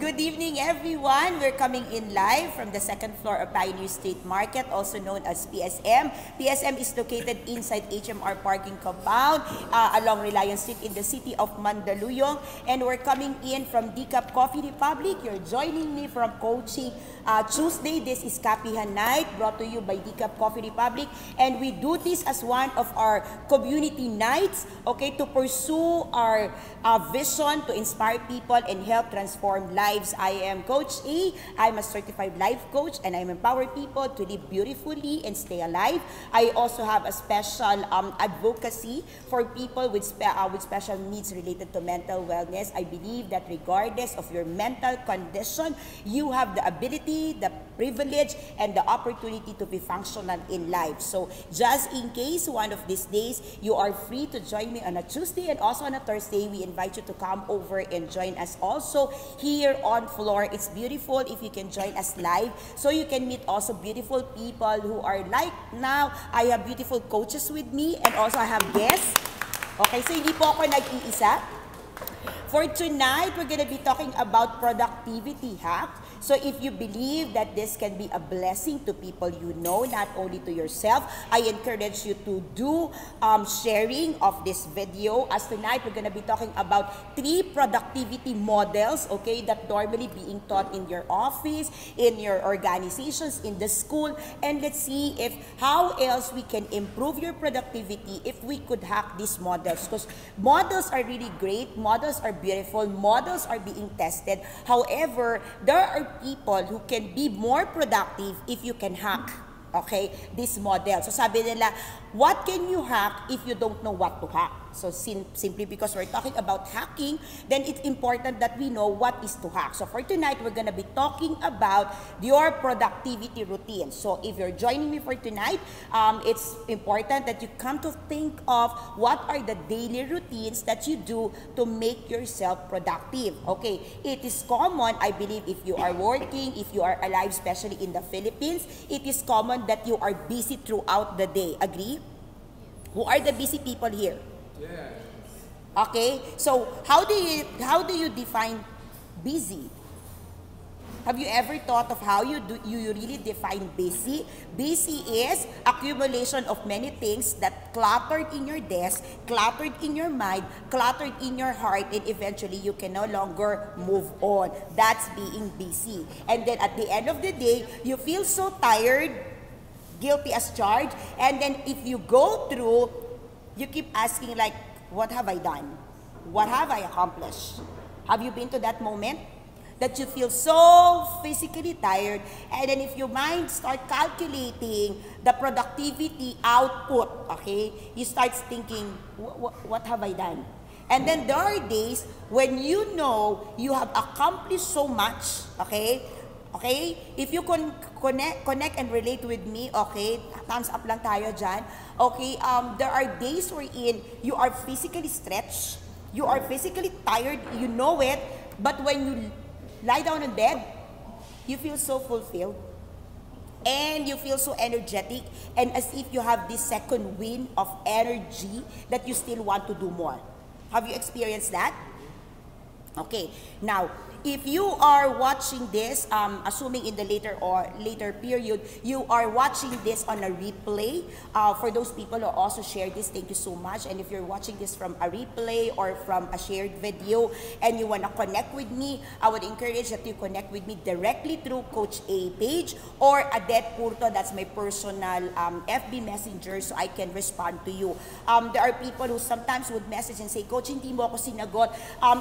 Good evening, everyone. We're coming in live from the second floor of Pioneer Street Market, also known as PSM. PSM is located inside HMR parking compound along Reliance Street in the city of Mandaluyong. And we're coming in from Decaf Coffee Republic. You're joining me from Coaching Tuesday. This is Kapehan Night, brought to you by Decaf Coffee Republic. And we do this as one of our community nights, okay, to pursue our vision to inspire people and help transform lives. I am Coach A. I'm a certified life coach and I empower people to live beautifully and stay alive. I also have a special advocacy for people with special needs related to mental wellness. I believe that regardless of your mental condition, you have the ability, the privilege, and the opportunity to be functional in life. So just in case one of these days you are free to join me on a Tuesday and also on a Thursday, we invite you to come over and join us also here on floor. It's beautiful if you can join us live so you can meet also beautiful people who are like now. I have beautiful coaches with me and also I have guests. Okay, so hindi po ako nag-iisa. For tonight, we're going to be talking about productivity hack. So if you believe that this can be a blessing to people you know, not only to yourself, I encourage you to do sharing of this video. As tonight, we're going to be talking about 3 productivity models, okay, that normally being taught in your office, in your organizations, in the school. And let's see if how else we can improve your productivity if we could hack these models. Because models are really great, models are beautiful, models are being tested. However, there are people who can be more productive if you can hack, okay, this model. So sabi nila, what can you hack if you don't know what to hack? So simply because we're talking about hacking, then it's important that we know what is to hack. So for tonight, we're going to be talking about your productivity routine. So if you're joining me for tonight, it's important that you come to think of what are the daily routines that you do to make yourself productive. Okay, it is common, I believe, if you are working, if you are alive, especially in the Philippines, it is common that you are busy throughout the day. Agree? Who are the busy people here? Yes. Okay, so how do you define busy? Have you ever thought of how you really define busy? Busy is accumulation of many things that cluttered in your desk, cluttered in your mind, cluttered in your heart, and eventually you can no longer move on. That's being busy. And then at the end of the day, you feel so tired, guilty as charged, and then if you go through, you keep asking like, what have I done? What have I accomplished? Have you been to that moment that you feel so physically tired, and then if your mind start calculating the productivity output, okay, you start thinking, what have I done? And then there are days when you know you have accomplished so much, okay? Okay? If you can connect and relate with me, okay? Thumbs up lang tayo dyan. Okay, there are days wherein you are physically stretched, you are physically tired, you know it, but when you lie down in bed, you feel so fulfilled. And you feel so energetic and as if you have this second wind of energy that you still want to do more. Have you experienced that? Okay, now, if you are watching this, assuming in the later period, you are watching this on a replay. For those people who also share this, thank you so much. And if you're watching this from a replay or from a shared video and you want to connect with me, I would encourage that you connect with me directly through Coach A page or Adet Purto. That's my personal FB messenger so I can respond to you. There are people who sometimes would message and say, Coach, hindi mo ako sinagot.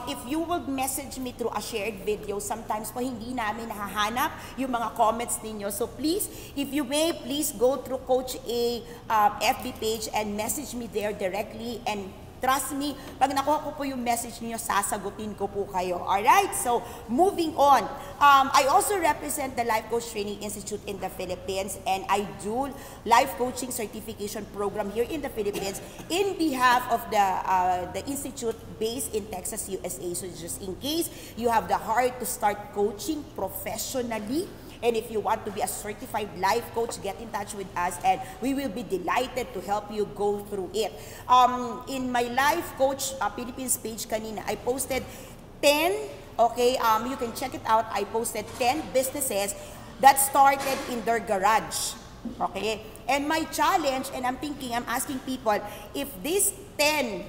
If you would message me through a shared video, sometimes po hindi namin nahahanap yung mga comments ninyo. So please, if you may, please go through Coach A FB page and message me there directly, and trust me, pag nakuha ko po yung message niyo, sasagutin ko po kayo. Alright? So, moving on. I also represent the Life Coach Training Institute in the Philippines, and I do life coaching certification program here in the Philippines in behalf of the institute based in Texas, USA. So, just in case you have the heart to start coaching professionally, and if you want to be a certified life coach, get in touch with us and we will be delighted to help you go through it. In my Life Coach Philippines page kanina, I posted 10 Okay, you can check it out. I posted 10 businesses that started in their garage. Okay, and my challenge, and I'm asking people, if these 10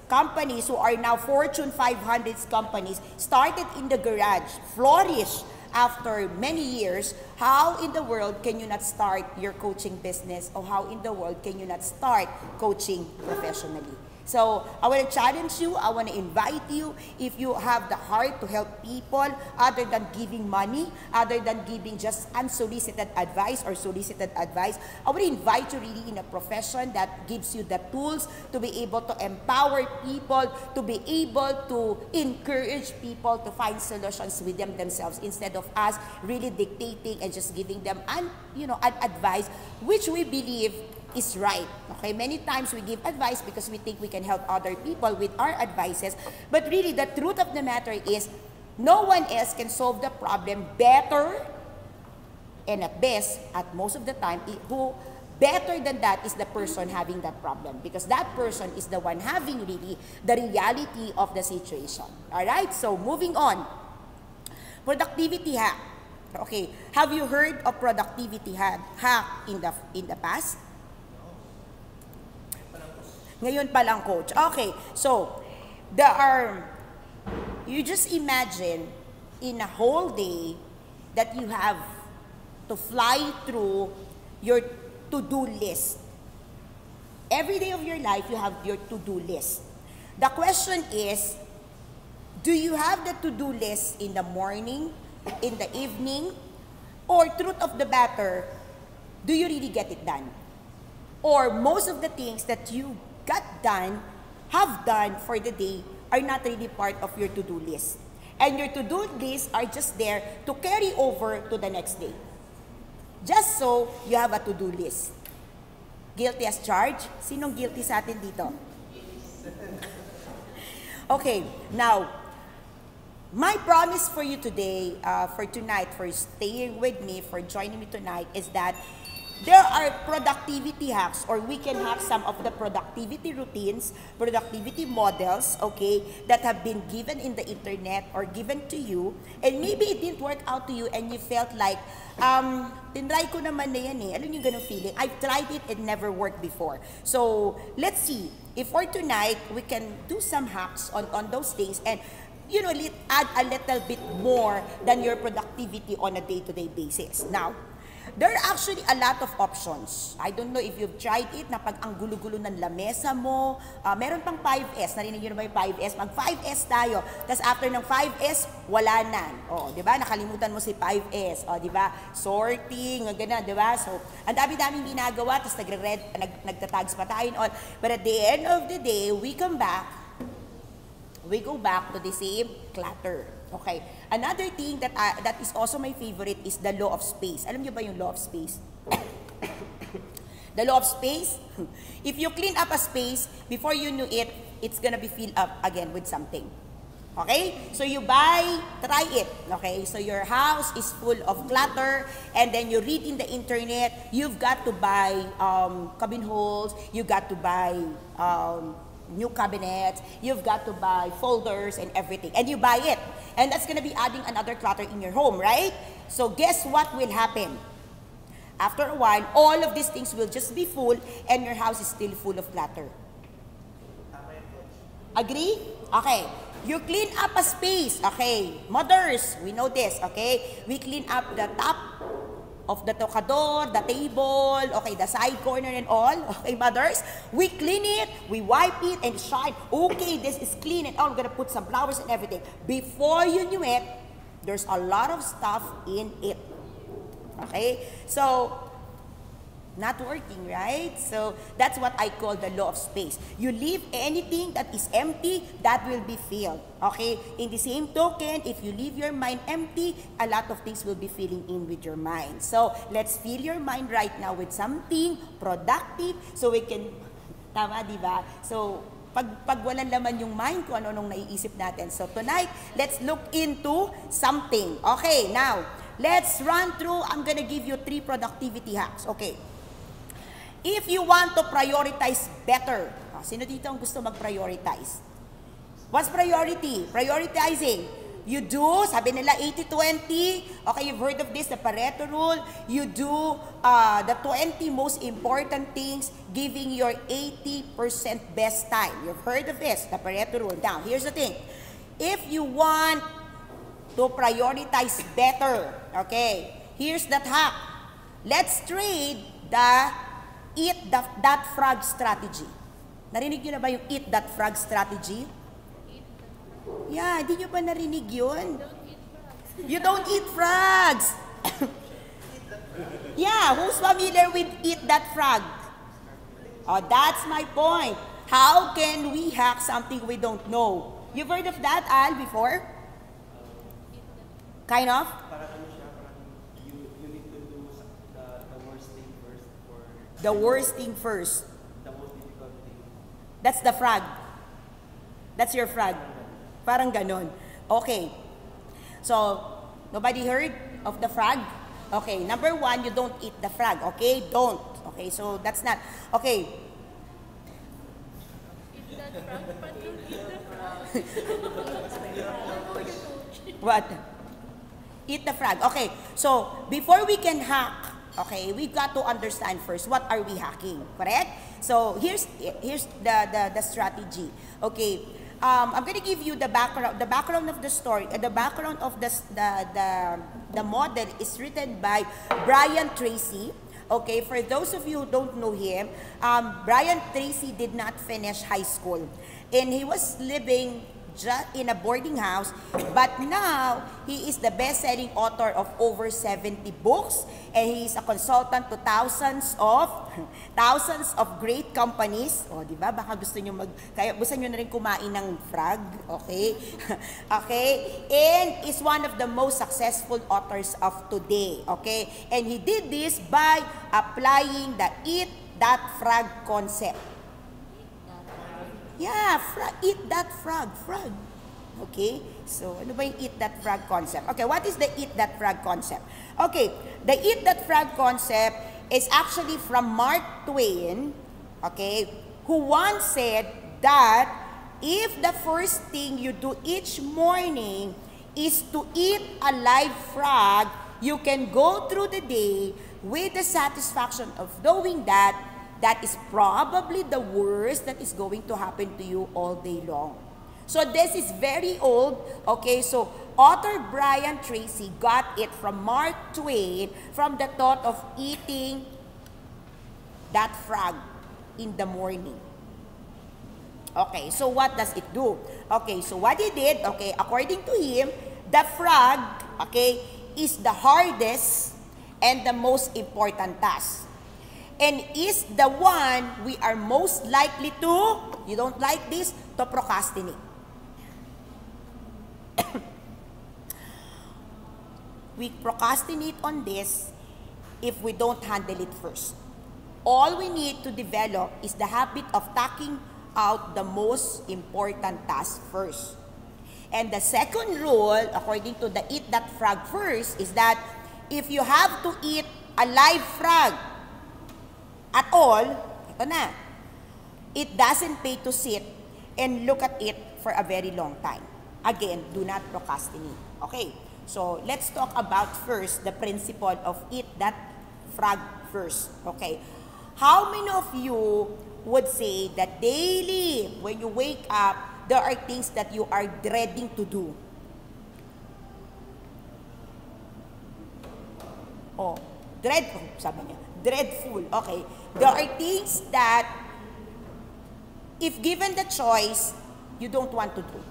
companies who are now Fortune 500 companies started in the garage, flourished after many years, how in the world can you not start your coaching business, or how in the world can you not start coaching professionally? So I want to challenge you, I want to invite you, if you have the heart to help people other than giving money, other than giving just unsolicited advice or solicited advice, I want to invite you really in a profession that gives you the tools to be able to empower people, to be able to encourage people to find solutions with themselves, instead of us really dictating and just giving them an advice which we believe is right. Okay, many times we give advice because we think we can help other people with our advices, but really the truth of the matter is no one else can solve the problem better, and at best, at most of the time, who better than that is the person having that problem, because that person is the one having really the reality of the situation. All right, so moving on. Productivity hack. Okay, have you heard of productivity hack in the past? Ngayon pa lang, coach. Okay, so you just imagine in a whole day that you have to fly through your to-do list. Every day of your life, you have your to-do list. The question is, do you have the to-do list in the morning, in the evening, or truth of the matter, do you really get it done? Or most of the things that you have done for the day are not really part of your to-do list. And your to-do lists are just there to carry over to the next day. Just so you have a to-do list. Guilty as charged? Sinong guilty sa atin dito? Okay, now, my promise for you today, for tonight, for staying with me, for joining me tonight, is that there are productivity hacks, or we can hack some of the productivity routines, productivity models, okay, that have been given in the internet or given to you, and maybe it didn't work out to you and you felt like, tinry ko naman na yan eh. Alam niyo ganun feeling? I've tried it, it never worked before. So, let's see, if for tonight, we can do some hacks on those things, and add a little bit more than your productivity on a day-to-day basis. Now, there are actually a lot of options. I don't know if you've tried it, na pag ang gulo-gulo ng lamesa mo, meron pang 5S, narinig nyo na ba yung 5S? Mag 5S tayo, tapos after ng 5S, wala na. O, di ba? Nakalimutan mo si 5S. O, di ba? Sorting, gano'n, di ba? So, ang dami-daming ginagawa, tapos nagtatags pa tayo and all. But at the end of the day, we go back to the same clutter. Okay. Another thing that is also my favorite is the law of space. Alam niyo ba yung law of space? The law of space, if you clean up a space, before you knew it, it's gonna be filled up again with something. Okay? So you try it. Okay? So your house is full of clutter, and then you read in the internet, you've got to buy cabin holes, you got to buy new cabinets, you've got to buy folders and everything, and you buy it, and that's gonna be adding another clutter in your home, right? So guess what will happen? After a while, all of these things will just be full, and your house is still full of clutter. Agree? Okay. You clean up a space. Okay. Mothers, we know this. Okay. We clean up the top of the tocador, the table, okay, the side corner and all, okay, mothers, we clean it, we wipe it, and shine. Okay, this is clean and all. We're gonna put some flowers and everything. Before you knew it, there's a lot of stuff in it. Okay, so not working, right? So that's what I call the law of space. You leave anything that is empty, that will be filled. Okay? In the same token, if you leave your mind empty, a lot of things will be filling in with your mind. So let's fill your mind right now with something productive so we can, tama, di ba? So pag walang laman yung mind, kung ano nung naiisip natin. So tonight, let's look into something. Okay, now, let's run through, I'm gonna give you 3 productivity hacks. Okay. If you want to prioritize better, sino dito ang gusto mag-prioritize? What's priority? Prioritizing. You do, sabi nila 80-20. Okay, you've heard of this, the Pareto rule. You do the 20 most important things, giving your 80% best time. You've heard of this, the Pareto rule. Now, here's the thing. If you want to prioritize better, okay, here's that hack. Let's trade the eat that frog strategy. Narinig nyo na ba yung eat that frog strategy? Yeah, hindi nyo ba narinig yun? You don't eat frogs. Yeah, who's familiar with eat that frog? Oh, that's my point. How can we hack something we don't know? You've heard of that, Al, before? Kind of? You need to do the worst thing first. The worst thing first. The most difficult thing. That's the frog. That's your frog. Parang ganon. Okay. So, nobody heard of the frog? Okay, number 1, you don't eat the frog. Okay, don't. Okay, so that's not. Okay. Eat that frog, but don't eat the frog. What? Eat the frog. Okay, so before we can hack, okay, we got to understand first what are we hacking, correct? So here's the strategy. Okay, I'm gonna give you the background of the story. The background of the model is written by Brian Tracy. Okay, for those of you who don't know him, Brian Tracy did not finish high school, and he was living just in a boarding house, but now he is the best-selling author of over 70 books, and he is a consultant to thousands of great companies. Oh, di ba? Baka gusto niyo gusto niyo na rin kumain ng frog, okay? Okay? And is one of the most successful authors of today, okay? And he did this by applying the eat that frog concept. Yeah, eat that frog. Okay? So, ano ba yung eat that frog concept? Okay, what is the eat that frog concept? Okay, the eat that frog concept is actually from Mark Twain, okay, who once said that if the first thing you do each morning is to eat a live frog, you can go through the day with the satisfaction of knowing that that is probably the worst that is going to happen to you all day long. So this is very old, okay? So author Brian Tracy got it from Mark Twain from the thought of eating that frog in the morning. Okay, so what does it do? Okay, so what he did, okay, according to him, the frog, okay, is the hardest and the most important task. And is the one we are most likely to, you don't like this, to procrastinate. We procrastinate on this if we don't handle it first. All we need to develop is the habit of taking out the most important task first. And the second rule, according to the eat that frog first, is that if you have to eat a live frog, at all, ito na, it doesn't pay to sit and look at it for a very long time. Again, do not procrastinate. Okay, so let's talk about first the principle of eat that frog first. Okay, how many of you would say that daily when you wake up, there are things that you are dreading to do? Oh, dreadful, sabi niya. Dreadful, okay. There are things that, if given the choice, you don't want to do.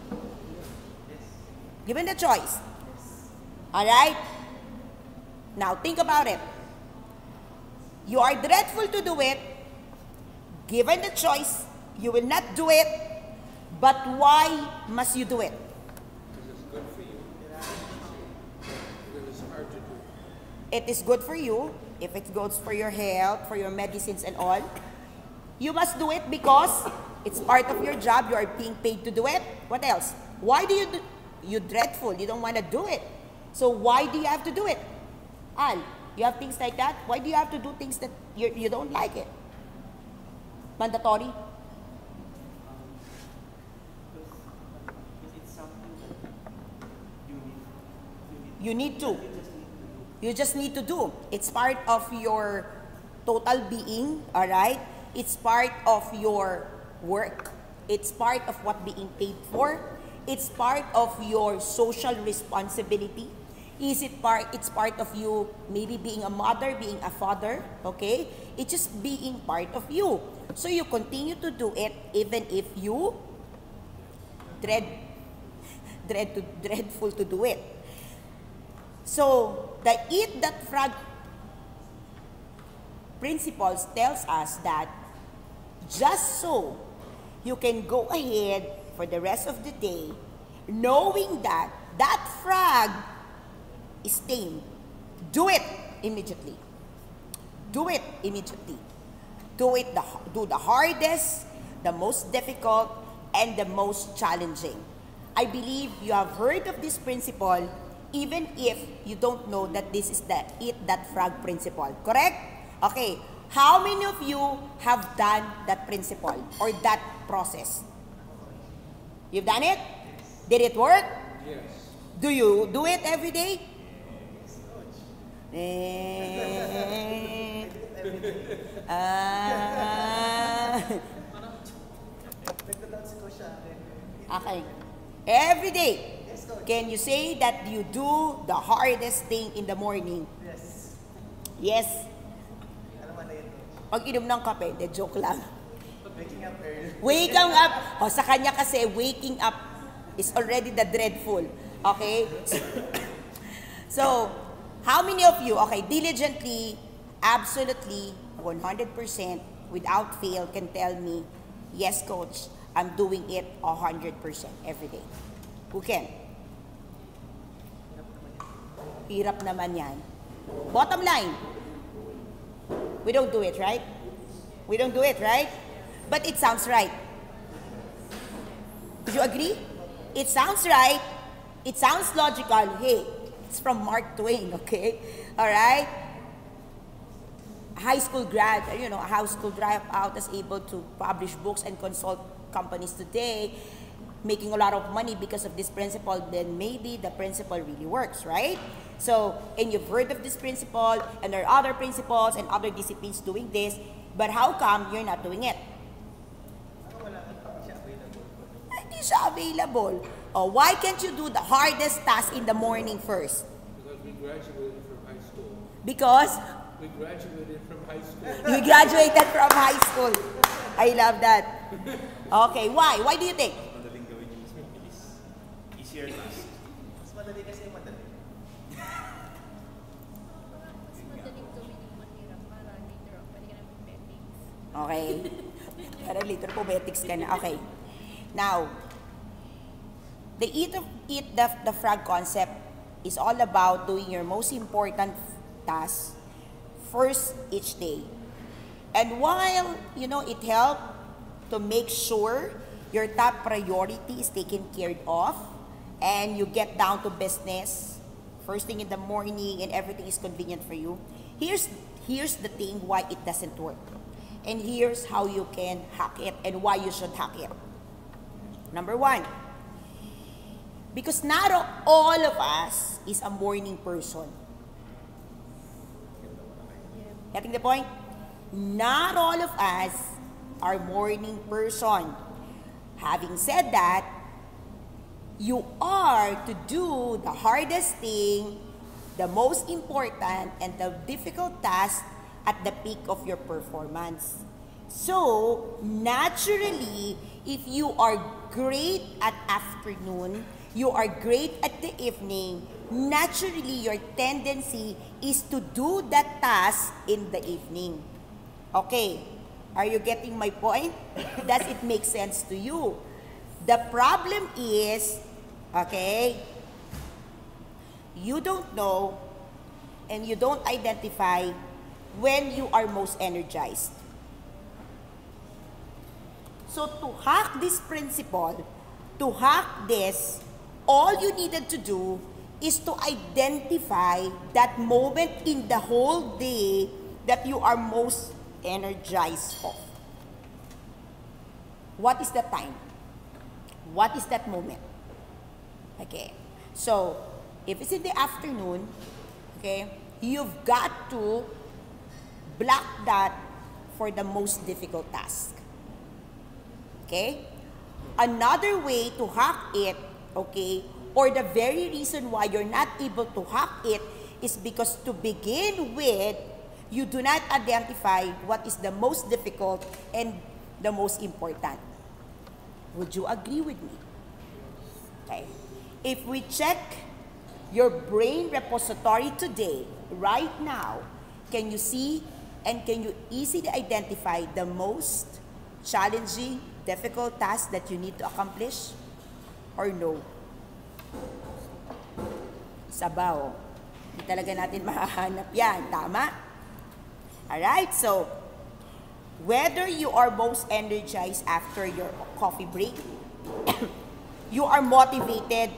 Given the choice. Alright? Now, think about it. You are dreadful to do it. Given the choice, you will not do it. But why must you do it? Because it's good for you. Because it's hard to do. It is good for you. If it goes for your health, for your medicines and all, you must do it because it's part of your job. You are being paid to do it. What else? Why do you do? You're dreadful. You don't want to do it. So why do you have to do it? Al, you have things like that? Why do you have to do things that you don't like it? Mandatory? Because it's something that You need to. You just need to do. It's part of your total being, all right? It's part of your work. It's part of what being paid for. It's part of your social responsibility. It's part of you maybe being a mother, being a father, okay? It's just being part of you. So you continue to do it even if you dreadful to do it. So the eat that frog principles tells us that just so you can go ahead for the rest of the day knowing that that frog is tame. Do it immediately. Do it immediately. Do the hardest, the most difficult, and the most challenging. I believe you have heard of this principle even if you don't know that this is the eat that frog principle. Correct? Okay. How many of you have done that principle or that process? You've done it? Did it work? Yes. Do you do it every day? Okay. Every day. Can you say that you do the hardest thing in the morning? Yes. Yes. Ano man na yun? Pag inom ng kape, de joke lang. Waking up early. Waking up. O, sa kanya kasi, waking up is already the dreadful. Okay? So, how many of you, okay, diligently, absolutely, 100%, without fail, can tell me, yes, coach, I'm doing it 100% every day? Who can? Hirap naman yan. Bottom line, we don't do it, right? We don't do it, right? But it sounds right. Do you agree? It sounds right. It sounds logical. Hey, it's from Mark Twain, okay? All right? A high school grad, a high school dropout is able to publish books and consult companies today, making a lot of money because of this principle, then maybe the principle really works, right? So, and you've heard of this principle, and there are other principles and other disciplines doing this, but how come you're not doing it? Hindi siya available. Oh, why can't you do the hardest task in the morning first? Because we graduated from high school. Because We graduated from high school. you graduated from high school. I love that. Okay, why? Why do you think? Madaling gawin yung mas mabilis. Easier task. Mas madali kasi yung madali. Mas madaling gawin yung mahirap para later on, pwede ka na mag-betting. Okay. Para later pobetics ka na. Okay. Now, the eat the frog concept is all about doing your most important task first each day. And while, it helps to make sure your top priority is taken care of and you get down to business first thing in the morning and everything is convenient for you, here's the thing why it doesn't work. And here's how you can hack it and why you should hack it. Number one, because not all of us is a morning person. Getting the point? Not all of us are morning person. Having said that, you are to do the hardest thing, the most important, and the difficult task at the peak of your performance. So, naturally, if you are great at afternoon, you are great at the evening, naturally your tendency is to do that task in the evening. Okay, are you getting my point? Does it make sense to you? The problem is, okay, you don't know and you don't identify when you are most energized. So to hack this principle, to hack this, all you needed to do is to identify that moment in the whole day that you are most energized of. What is that time? What is that moment? Okay. So, If it's in the afternoon, okay, you've got to block that for the most difficult task. Okay? Another way to hack it, okay, or the very reason why you're not able to hack it is because to begin with, you do not identify what is the most difficult and the most important. Would you agree with me? Okay. If we check your brain repository today, right now, can you see and can you easily identify the most challenging, difficult task that you need to accomplish? Or no? Sabaw. Hindi talaga natin mahahanap yan. Tama? Alright, so, whether you are most energized after your coffee break, you are motivated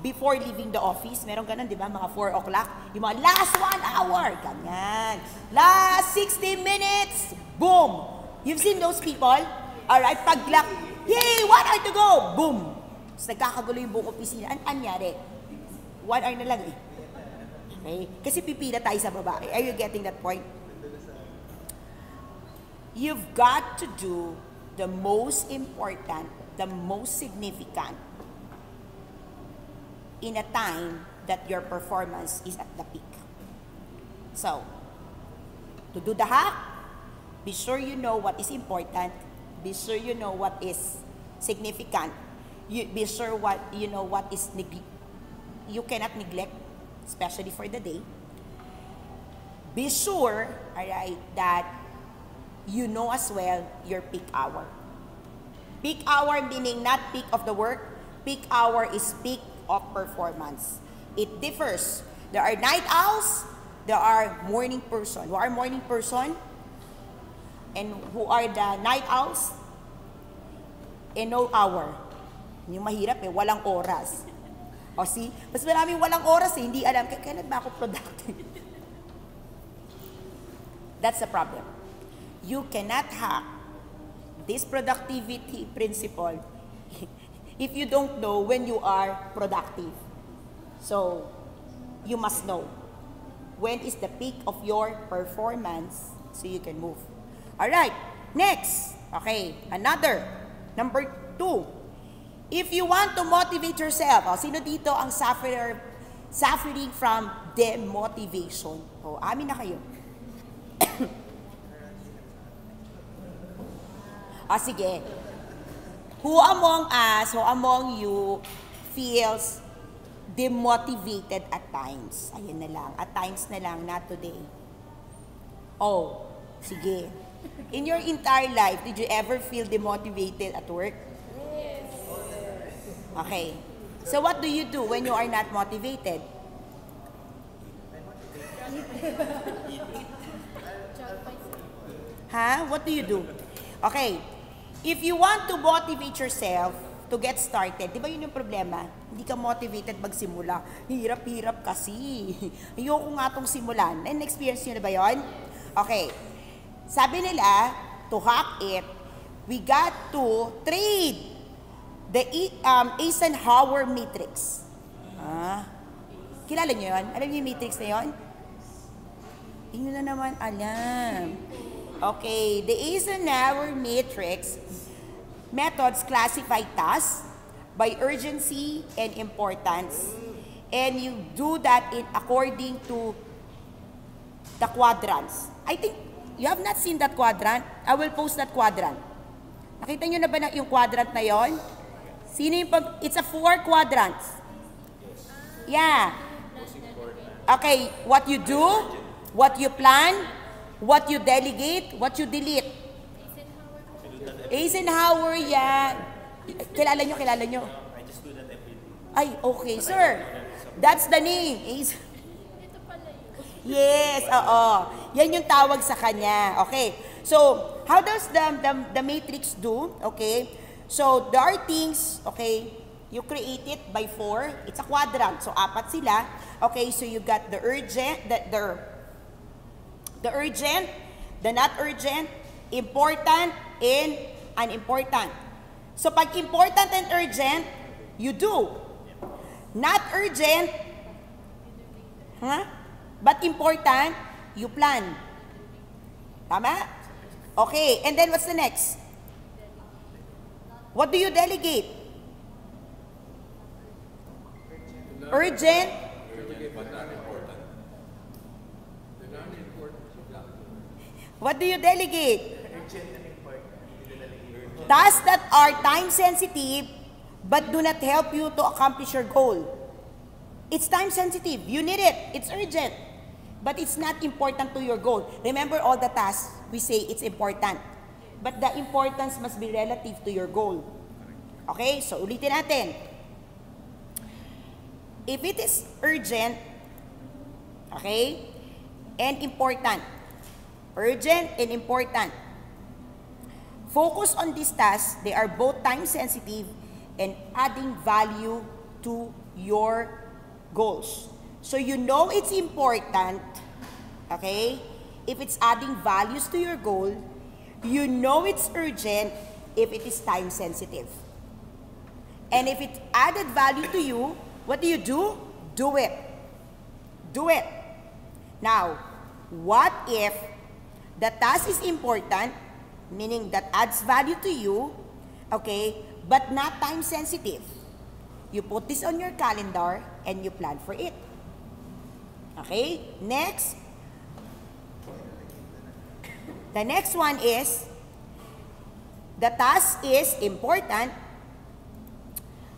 before leaving the office. Meron ganun, di ba? Mga 4 o'clock. Yung mga last 1 hour. Ganyan. Last 60 minutes. Boom. You've seen those people? Alright, pag-clock. Yay! 1 hour to go. Boom. Tapos nagkakagulo yung buong opisina. Anyari? 1 hour na lang eh. Okay? Kasi pipila tayo sa baba. Are you getting that point? You've got to do the most important, the most significant in a time that your performance is at the peak. So, to do the hack, be sure you know what is important, be sure you know what is significant, be sure you know what is you cannot neglect, especially for the day. Be sure, alright, that you know as well your peak hour. Peak hour meaning not peak of the work, peak hour is peak of performance. It differs. There are night owls, there are morning person. Who are morning person? And who are the night owls? In no hour. Yung mahirap eh, walang oras. O see? Mas maraming walang oras eh, hindi alam, kailan ba ako productive? That's the problem. You cannot hack this productivity principle if you don't know when you are productive. So, you must know when is the peak of your performance so you can move. Alright, next. Okay, another. Number 2. If you want to motivate yourself, sino dito ang suffering from demotivation? Amin na kayo. Sige. Who among us, who among you feels demotivated at times? Ayun na lang. At times na lang, not today. Sige. In your entire life, did you ever feel demotivated at work? Yes. Okay. So what do you do when you are not motivated? What do you do? Okay. If you want to motivate yourself to get started, di ba yun yung problema? Hindi ka motivated magsimula. Hirap-hirap kasi. Ayoko nga itong simulan. Na-experience nyo na ba yun? Okay. Sabi nila, to hack it, we got to trade the Eisenhower matrix. Kilala nyo yun? Alam nyo yung matrix na yun? Hindi na naman alam. Okay, the Eisenhower matrix methods classify tasks by urgency and importance, and you do that according to the quadrants. I think you have not seen that quadrant. I will post that quadrant. Nakita nyo na ba yung quadrant na yon? Sino yung it's a 4 quadrants. Yeah. Okay, what you do, what you plan, what you delegate, what you delete. Eisenhower, yeah. Kilala nyo? I just do that every day. Ay, okay, sir. That's the name. Ito pala yun. Yes, oo. Yan yung tawag sa kanya. Okay. So, how does the matrix do? Okay. So, there are things, okay, you create it by 4. It's a quadrant. So, 4 sila. Okay, so you got the urgent, the urgent, the not urgent, important, and unimportant. So, pag important and urgent, you do. Not urgent, huh? But important, you plan. Tama? Okay, and then what's the next? What do you delegate? Urgent, But not important. The non-important, what do you delegate? Tasks that are time sensitive but do not help you to accomplish your goal. It's time sensitive. You need it. It's urgent. But it's not important to your goal. Remember all the tasks, we say it's important. But the importance must be relative to your goal. Okay? So ulitin natin. If it is urgent, okay, and important, urgent and important, focus on these tasks. They are both time sensitive and adding value to your goals. So you know it's important, okay, if it's adding values to your goal. You know it's urgent if it is time sensitive. And if it added value to you, what do? Do it. Do it. Now, what if the task is important, meaning that adds value to you, okay, but not time sensitive? You put this on your calendar and you plan for it. Okay? Next. The next one is, the task is important.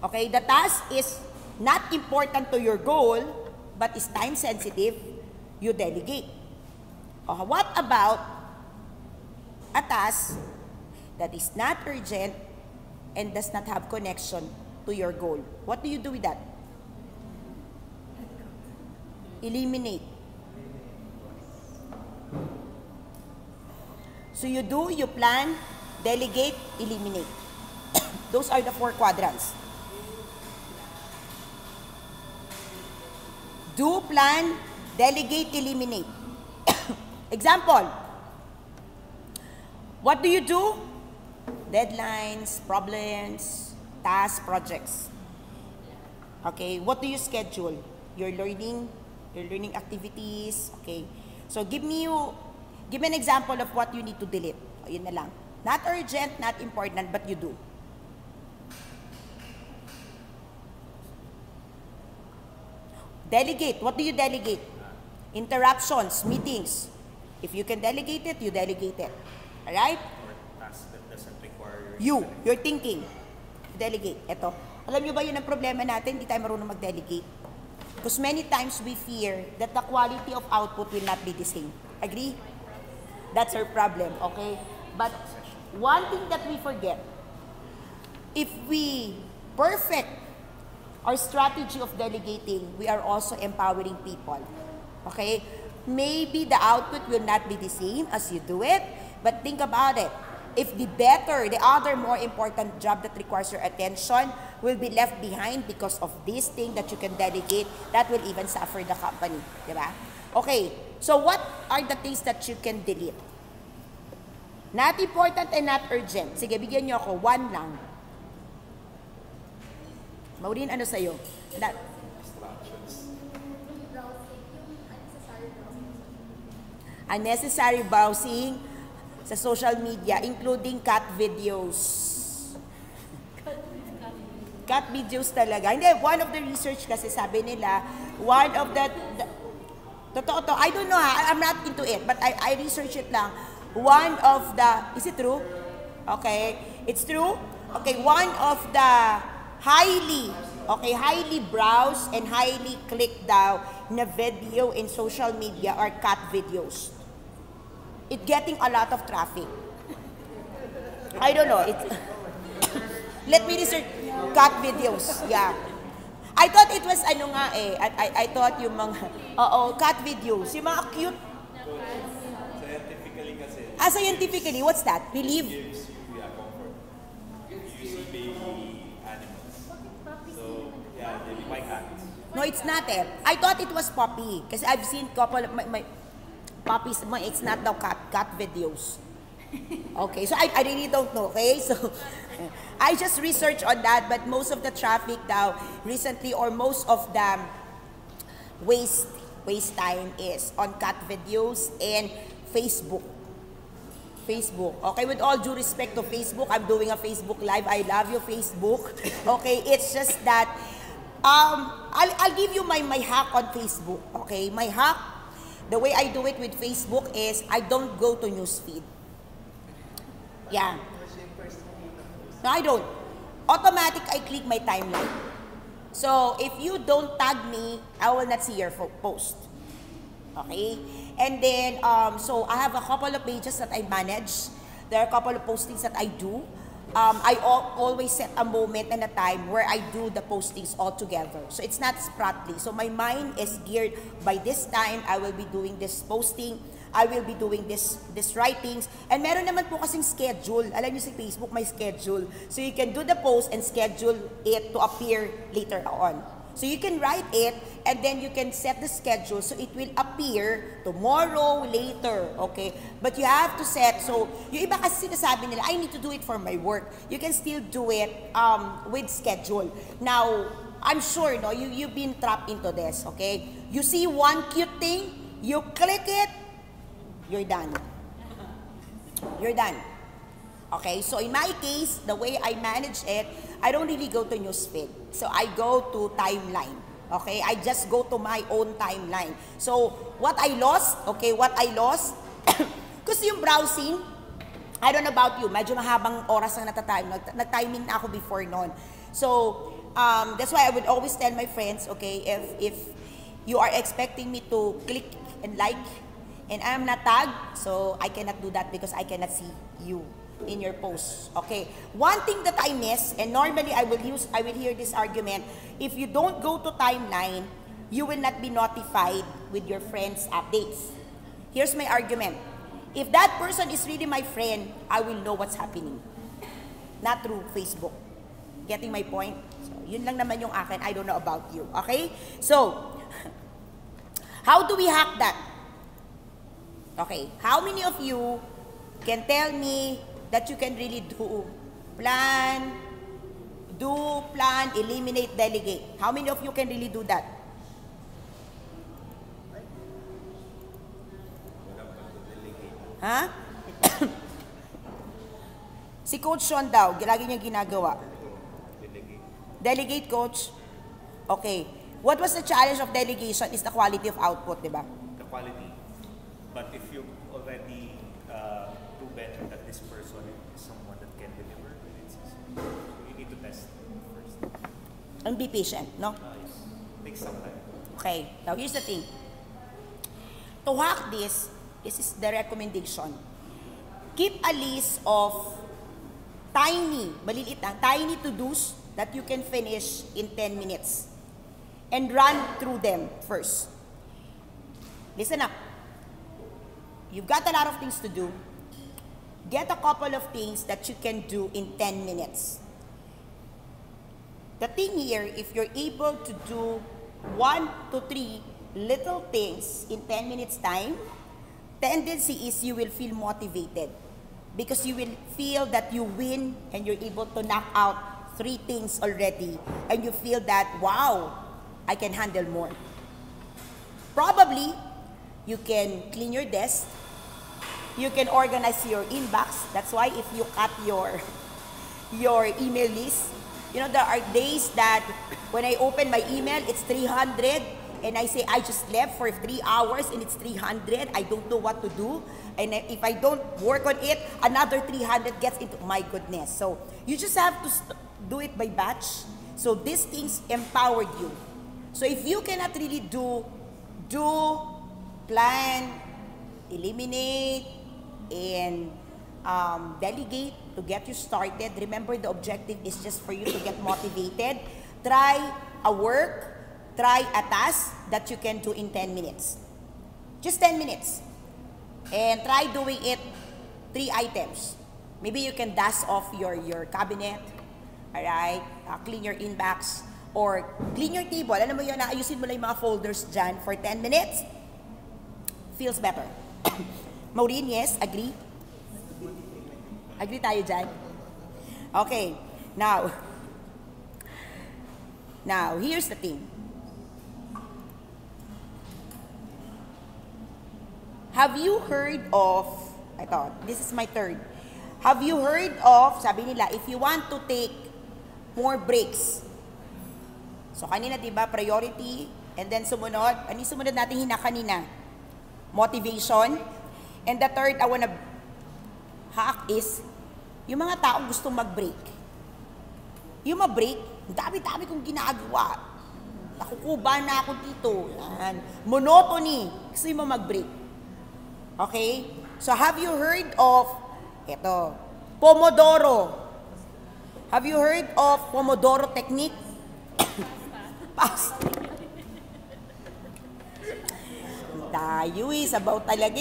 Okay, the task is not important to your goal, but is time sensitive, you delegate. What about a task that is not urgent and does not have connection to your goal? What do you do with that? Eliminate. So you do, you plan, delegate, eliminate. Those are the 4 quadrants. Do, plan, delegate, eliminate. Example. What do you do? Deadlines, problems, tasks, projects. Okay, what do you schedule? Your learning activities. Okay. So give me an example of what you need to delete. O, yun na lang. Not urgent, not important, but you do. Delegate. What do you delegate? Interruptions, meetings. If you can delegate it, you delegate it. Alright? Or task that doesn't require You're thinking. Delegate. Ito. Alam nyo ba yun ang problema natin? Hindi tayo marunong mag-delegate. Because many times we fear that the quality of output will not be the same. Agree? That's our problem, okay? But one thing that we forget, if we perfect our strategy of delegating, we are also empowering people. Okay? Maybe the output will not be the same as you do it, but think about it. If the other more important job that requires your attention will be left behind because of this thing that you can delegate, that will even suffer the company. Diba? Okay, so what are the things that you can delete? Not important and not urgent. Sige, bigyan niyo ako. 1 lang. Maureen, ano sa'yo? Unnecessary browsing sa social media, including cat videos. Cat videos talaga. Hindi, one of the research kasi sabi nila, one of the totoo to, I don't know ha, I'm not into it, but I research it lang. One of the, is it true? Okay, it's true? Okay, one of the highly browsed and highly clicked down na video in social media are cat videos. It's getting a lot of traffic. I don't know. Let me research cat videos. Yeah. I thought it was ano nga eh. I thought yung mga, cat videos. Yung mga cute. Scientifically kasi. Scientifically, what's that? Believe? Gives you comfort. You see baby animals. So, yeah, they be my cats. No, it's not eh. I thought it was puppy. Kasi I've seen couple of my puppies. It's not daw cat videos. Okay, so I really don't know, okay? So, I just researched on that, but most of the traffic now, recently, or most of the waste time is on cat videos and Facebook. Facebook. Okay, with all due respect to Facebook, I'm doing a Facebook Live. I love you, Facebook. Okay, it's just that, I'll give you my hack on Facebook. Okay, my hack, the way I do it with Facebook is I don't go to newsfeed. Yeah. No, I don't. Automatic, I click my timeline. So, if you don't tag me, I will not see your post. Okay? And then, so I have a couple of pages that I manage. There are a couple of postings that I do. I always set a moment and a time where I do the postings all together. So it's not sporadically. So my mind is geared by this time, I will be doing this posting, I will be doing this writings. And meron naman po kasing schedule. Alam niyo si Facebook, may schedule. So you can do the post and schedule it to appear later on. So you can write it and then you can set the schedule so it will appear tomorrow, later, okay? But you have to set, so yung iba kasi sinasabi nila, I need to do it for my work. You can still do it with schedule. Now, I'm sure, no, you've been trapped into this, okay? You see one cute thing, you click it, you're done. You're done. Okay, so in my case, the way I manage it, I don't really go to newsfeed. So I go to timeline. Okay, I just go to my own timeline. So what I lost, okay, kasi yung browsing, I don't know about you, medyo mahabang oras ang nag-timing na ako before noon. So that's why I would always tell my friends, okay, if you are expecting me to click and like, and I am not tagged, so I cannot do that because I cannot see you in your posts. Okay. One thing that I miss, and normally I will hear this argument, if you don't go to timeline, you will not be notified with your friends' updates. Here's my argument. If that person is really my friend, I will know what's happening. Not through Facebook. Getting my point? So, yun lang naman yung akin. I don't know about you. Okay? So, how do we hack that? Okay. How many of you can tell me that you can really plan, eliminate, delegate? How many of you can really do that? Ha? Si Coach Sean daw, lagi niya ginagawa. Delegate, Coach? Okay. What was the challenge of delegation is the quality of output, di ba? The quality. But if you already do better that this person is someone that can deliver, you need to test first. And be patient, no? Yes. Takes some time. Okay. Now, here's the thing. To hack this is the recommendation. Keep a list of maliliit lang, tiny to-dos that you can finish in 10 minutes. And run through them first. Listen up. You've got a lot of things to do. Get a couple of things that you can do in 10 minutes. The thing here, if you're able to do 1 to 3 little things in 10 minutes time, tendency is you will feel motivated because you will feel that you win and you're able to knock out 3 things already and you feel that, wow, I can handle more. Probably, you can clean your desk. You can organize your inbox. That's why if you cut your email list, you know, there are days that when I open my email, it's 300, and I say, I just left for 3 hours, and it's 300. I don't know what to do. And if I don't work on it, another 300 gets into, my goodness. So you just have to do it by batch. So these things empowered you. So if you cannot really do, plan, eliminate, and delegate to get you started. Remember, the objective is just for you to get motivated. Try a work, try a task that you can do in 10 minutes. Just 10 minutes. And try doing it 3 items. Maybe you can dust off your cabinet, alright? Clean your inbox, or clean your table. Alam mo yun, ayusin mo lang yung mga folders dyan for 10 minutes. Feels better. Maureen, yes, agree? Agree tayo dyan? Okay. Now, here's the thing. Have you heard of, this is my third. Have you heard of, sabi nila, if you want to take more breaks. So kanina, diba, priority, and then sumunod, ano yung sumunod natin kanina? Motivation. And the third, I wanna hack is, yung mga taong gustong mag-break. Yung mag-break, dami-dami kong ginagawa. Nakukuba na ako dito. Yan. Monotony. Gusto mo mag-break. Okay? So, have you heard of, ito, Pomodoro? Have you heard of Pomodoro technique? Pass. Tayo sabaw talaga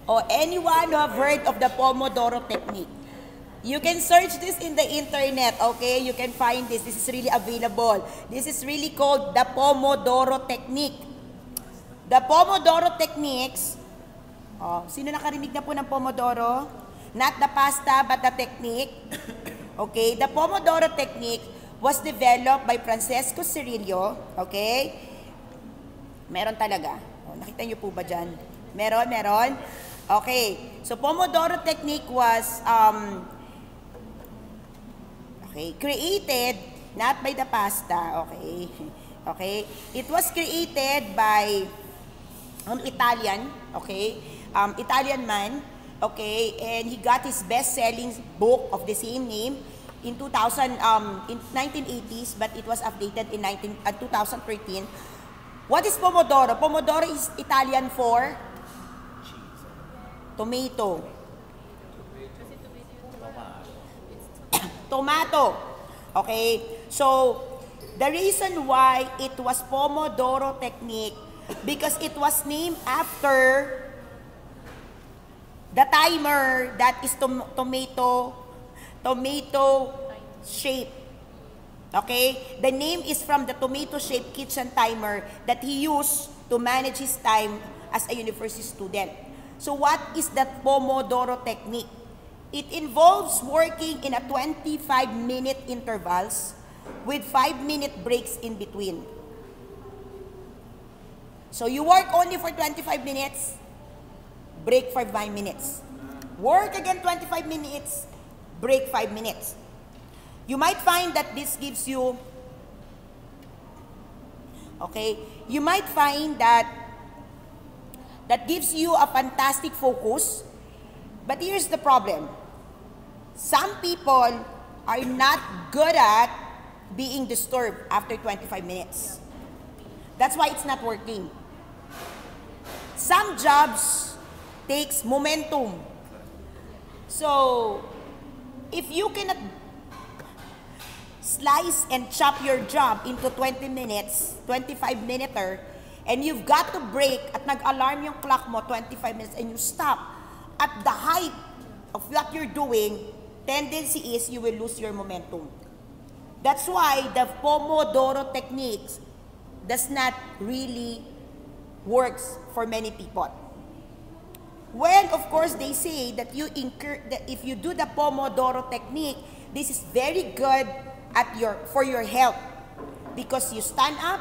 O anyone who have heard of the Pomodoro technique? You can search this in the internet, okay? You can find this. This is really available. This is really called the Pomodoro technique. The Pomodoro techniques, sino nakarinig na po ng Pomodoro? Not the pasta, but the technique. Okay? The Pomodoro technique was developed by Francesco Cirillo. Okay? Meron talaga. Nakita niyo po ba dyan? Meron. Okay. So, Pomodoro technique was created not by the pasta. Okay. Okay. It was created by Italian. Okay. Italian man. Okay. And he got his best-selling book of the same name in 1980s, but it was updated in 2013. What is Pomodoro? Pomodoro is Italian for tomato. Tomato. Okay? So, the reason why it was Pomodoro technique, because it was named after the timer that is tomato shape. Okay? The name is from the tomato-shaped kitchen timer that he used to manage his time as a university student. So what is that Pomodoro technique? It involves working in a 25-minute intervals with 5-minute breaks in between. So you work only for 25 minutes, break for 5 minutes. Work again 25 minutes, break 5 minutes. You might find that this gives you, you might find that gives you a fantastic focus, but here's the problem. Some people are not good at being disturbed after 25 minutes. That's why it's not working. Some jobs takes momentum. So, if you cannot slice and chop your job into 20 minutes, 25-minuter, and you've got to break at nag-alarm yung clock mo 25 minutes and you stop at the height of what you're doing, tendency is you will lose your momentum. That's why the Pomodoro techniques does not really works for many people. Well, of course, they say that if you do the Pomodoro technique, this is very good for your health, because you stand up,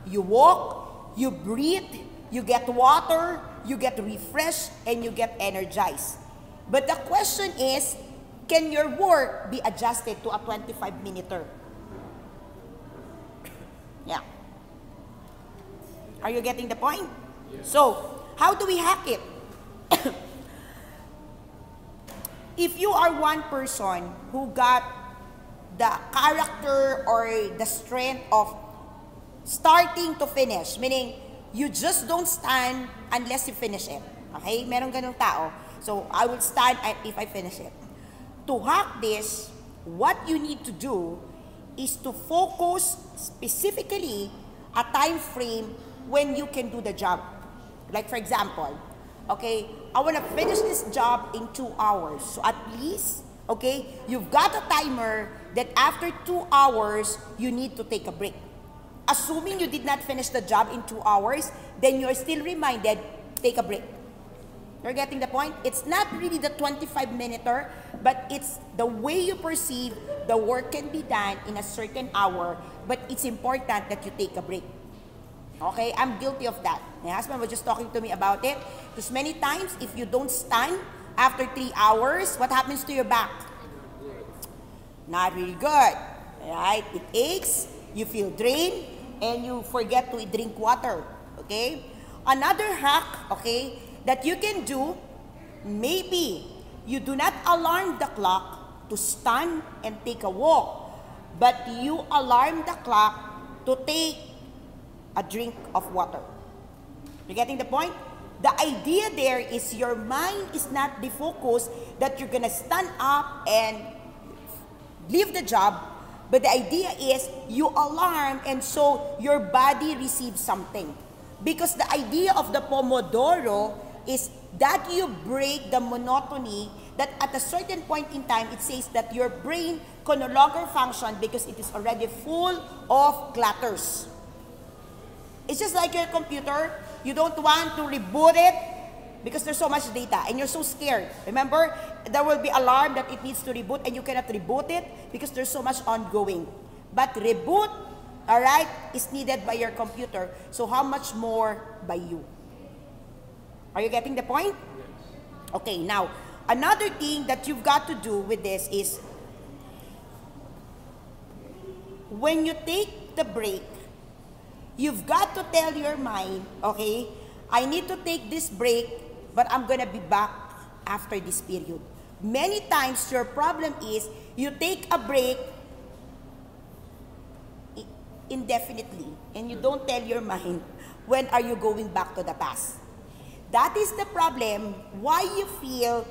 you walk, you breathe, you get water, you get refreshed, and you get energized. But the question is, can your work be adjusted to a 25-minuter? Yeah. Are you getting the point? Yeah. So, how do we hack it? If you are one person who got the character or the strength of starting to finish, meaning you just don't stand unless you finish it. Okay? Meron ganung tao. So, I will stand if I finish it. To hack this, what you need to do is to focus specifically a time frame when you can do the job. Like for example, okay, I want to finish this job in 2 hours. So at least, okay, you've got a timer that after 2 hours, you need to take a break. Assuming you did not finish the job in 2 hours, then you're still reminded, take a break. You're getting the point? It's not really the 25-minuter, but it's the way you perceive the work can be done in a certain hour, but it's important that you take a break. Okay? I'm guilty of that. My husband was just talking to me about it. Because many times, if you don't stand after 3 hours, what happens to your back? Not really good. Right? It aches, you feel drained, and you forget to drink water. Okay? Another hack, okay, that you can do, maybe you do not alarm the clock to stand and take a walk, but you alarm the clock to take a drink of water. You getting the point? The idea there is your mind is not the focus that you're gonna stand up and leave the job, but the idea is you alarm and so your body receives something. Because the idea of the Pomodoro is that you break the monotony, that at a certain point in time, it says that your brain can no longer function because it is already full of clutters. It's just like your computer. You don't want to reboot it because there's so much data and you're so scared. Remember, there will be alarm that it needs to reboot and you cannot reboot it because there's so much ongoing. But reboot, all right, is needed by your computer. So how much more by you? Are you getting the point? Okay, now, another thing that you've got to do with this is when you take the break, you've got to tell your mind, okay, I need to take this break, but I'm gonna be back after this period. Many times, your problem is you take a break indefinitely, and you don't tell your mind when are you going back to the task. That is the problem why you feel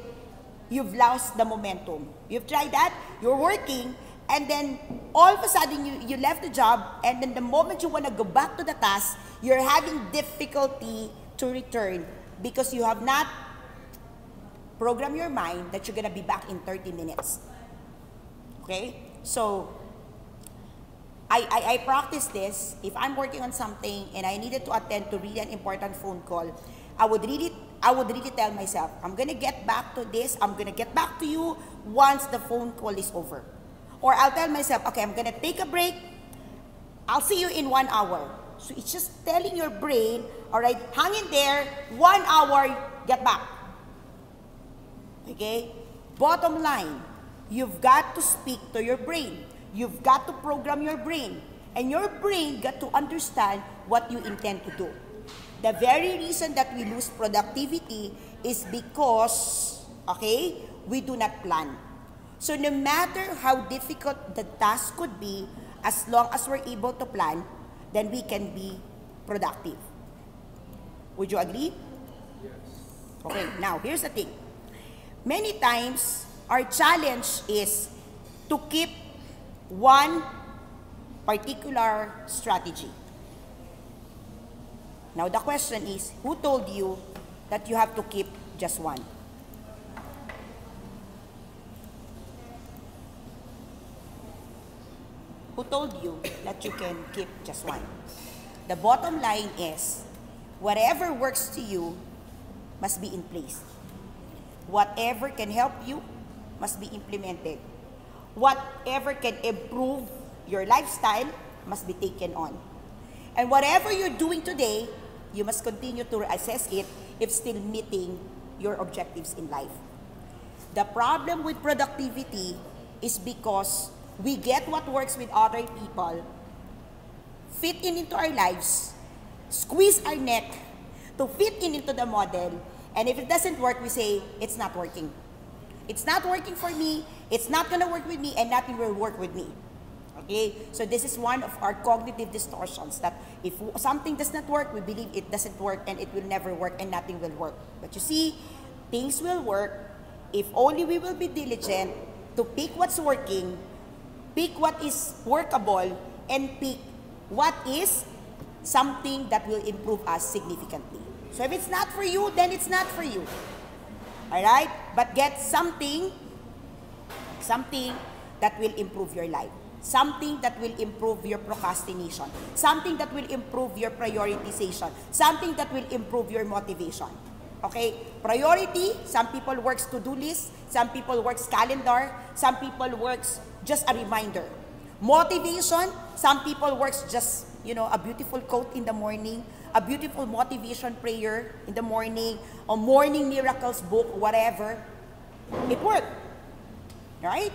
you've lost the momentum. You've tried that, you're working, and then all of a sudden you left the job, and then the moment you want to go back to the task, you're having difficulty to return because you have not programmed your mind that you're going to be back in 30 minutes. Okay? So, I practice this. If I'm working on something and I needed to attend to really an important phone call, I would really tell myself, I'm gonna get back to this, I'm gonna get back to you once the phone call is over. Or I'll tell myself, okay, I'm gonna take a break, I'll see you in 1 hour. So it's just telling your brain, all right, hang in there, 1 hour, get back. Okay? Bottom line, you've got to speak to your brain. You've got to program your brain. And your brain got to understand what you intend to do. The very reason that we lose productivity is because, okay, we do not plan. So no matter how difficult the task could be, as long as we're able to plan, then we can be productive. Would you agree? Yes. Okay, now here's the thing. Many times, our challenge is to keep one particular strategy. Now the question is, who told you that you have to keep just one? Who told you that you can keep just one? The bottom line is, whatever works to you must be in place. Whatever can help you must be implemented. Whatever can improve your lifestyle must be taken on. And whatever you're doing today, you must continue to assess it if still meeting your objectives in life. The problem with productivity is because we get what works with other people, fit into our lives, squeeze our neck to fit into the model, and if it doesn't work, we say, it's not working. It's not working for me, it's not gonna work with me, and nothing will work with me. Okay? So this is one of our cognitive distortions, that if something does not work, we believe it doesn't work, and it will never work, and nothing will work. But you see, things will work if only we will be diligent to pick what's working, pick what is workable, and pick what is something that will improve us significantly. So if it's not for you, then it's not for you. Alright? But get something that will improve your life. Something that will improve your procrastination. Something that will improve your prioritization. Something that will improve your motivation. Okay? Priority, some people works to-do list, some people works calendar, some people works just a reminder. Motivation, some people works just, a beautiful quote in the morning, a beautiful motivation prayer in the morning, a morning miracles book, whatever. It worked. Right?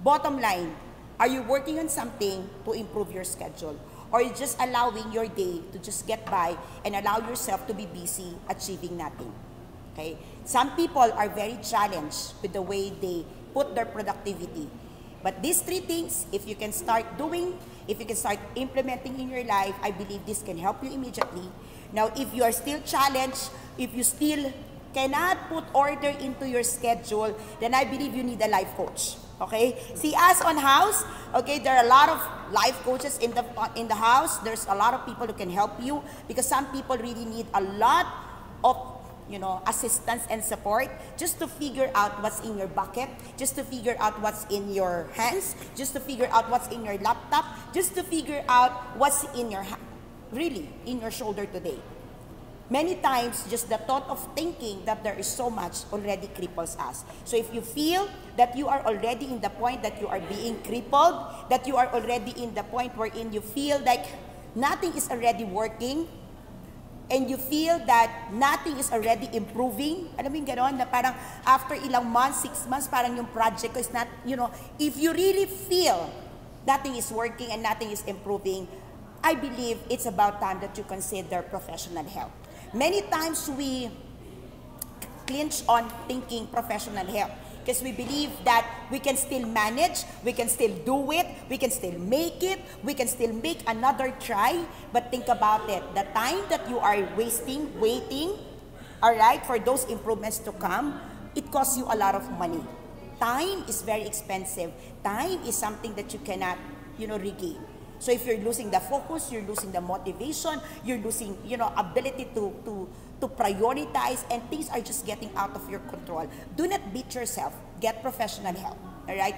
Bottom line, are you working on something to improve your schedule? Or are you just allowing your day to just get by and allow yourself to be busy achieving nothing? Okay? Some people are very challenged with the way they put their productivity. But these three things, if you can start doing, if you can start implementing in your life, I believe this can help you immediately. Now, if you are still challenged, if you still cannot put order into your schedule, then I believe you need a life coach. Okay? See us on house. Okay, there are a lot of life coaches in the house. There's a lot of people who can help you because some people really need a lot of assistance and support just to figure out what's in your bucket, just to figure out what's in your hands, just to figure out what's in your laptop, just to figure out what's in your really in your shoulder today. Many times, just the thought of thinking that there is so much already cripples us. So if you feel that you are already in the point that you are being crippled, that you are already in the point wherein you feel like nothing is already working, and you feel that nothing is already improving, alam mo yung gano'n, na parang after ilang months, 6 months, parang yung project ko is not, if you really feel nothing is working and nothing is improving, I believe it's about time that you consider professional help. Many times we clinch on thinking professional help because we believe that we can still manage, we can still do it, we can still make it, we can still make another try. But think about it, the time that you are wasting, waiting, all right, for those improvements to come, it costs you a lot of money. Time is very expensive. Time is something that you cannot, regain. So if you're losing the focus, you're losing the motivation, you're losing, ability to prioritize, and things are just getting out of your control. Do not beat yourself. Get professional help. All right?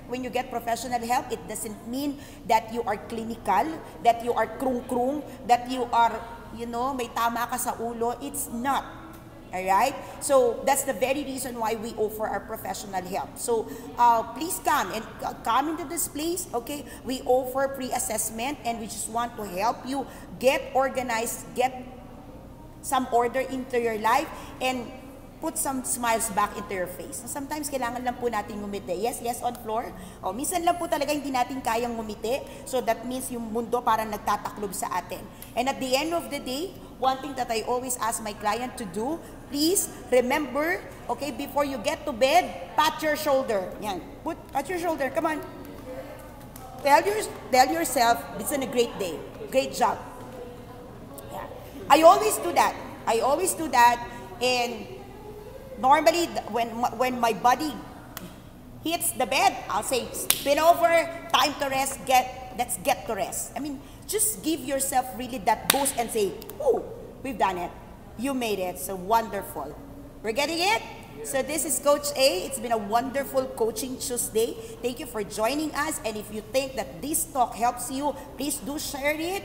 When you get professional help, it doesn't mean that you are clinical, that you are krung-krung, that you are, may tama ka sa ulo. It's not. Alright? So, that's the very reason why we offer our professional help. So, please come into this place, okay? We offer pre-assessment and we just want to help you get organized, get some order into your life, and put some smiles back into your face. Sometimes, kailangan lang po natin ngumiti. Yes, on floor. Minsan lang po talaga hindi natin kayang ngumiti. So, that means yung mundo parang nagtataklob sa atin. And at the end of the day, one thing that I always ask my client to do, please remember, okay, before you get to bed, pat your shoulder. Yan. Pat your shoulder. Come on. Tell yourself, this is a great day. Great job. Yeah. I always do that. And normally, when my body hits the bed, I'll say, spin over, time to rest, let's get to rest. I mean, just give yourself really that boost and say, oh, we've done it. You made it. So wonderful. We're getting it? So this is Coach A. It's been a wonderful Coaching Tuesday. Thank you for joining us. And if you think that this talk helps you, please do share it.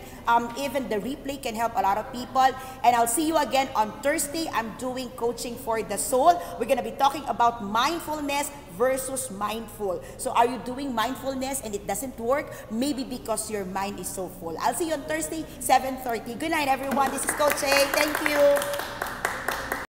Even the replay can help a lot of people. And I'll see you again on Thursday. I'm doing Coaching for the Soul. We're going to be talking about mindfulness versus mindful. So are you doing mindfulness and it doesn't work? Maybe because your mind is so full. I'll see you on Thursday, 7:30. Good night, everyone. This is Coach A. Thank you.